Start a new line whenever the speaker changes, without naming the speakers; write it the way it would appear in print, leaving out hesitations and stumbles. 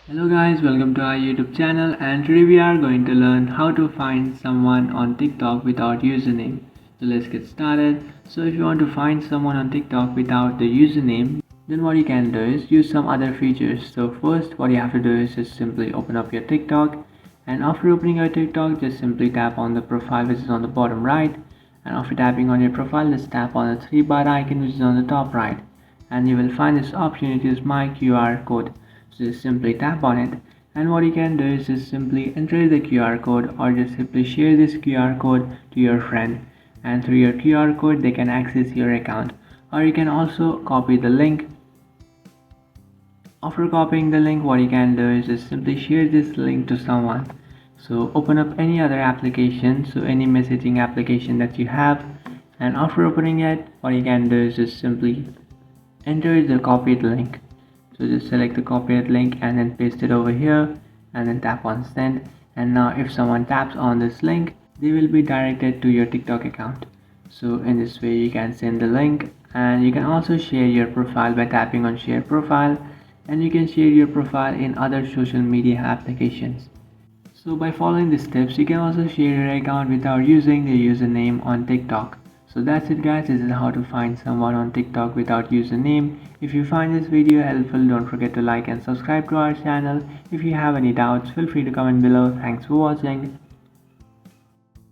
Hello guys, welcome to our YouTube channel, and today we are going to learn how to find someone on TikTok without username. So let's get started. So if you want to find someone on TikTok without the username, then what you can do is use some other features. So first what you have to do is just simply open up your TikTok, and after opening your TikTok just simply tap on the profile which is on the bottom right, and after tapping on your profile just tap on the three bar icon which is on the top right, and you will find this option. It is my QR code. So just simply tap on it, and what you can do is just simply enter the QR code or just simply share this QR code to your friend, and through your QR code they can access your account. Or you can also copy the link. After copying the link, what you can do is just simply share this link to someone. So open up any other application, so any messaging application that you have, and after opening it, what you can do is just simply enter the copied link. So just select the copied link and then paste it over here, and then tap on send. And now if someone taps on this link, they will be directed to your TikTok account. So in this way you can send the link, and you can also share your profile by tapping on share profile, and you can share your profile in other social media applications. So by following the steps, you can also share your account without using the username on TikTok. So that's it guys, this is how to find someone on TikTok without username. If you find this video helpful, don't forget to like and subscribe to our channel. If you have any doubts, feel free to comment below. Thanks for watching.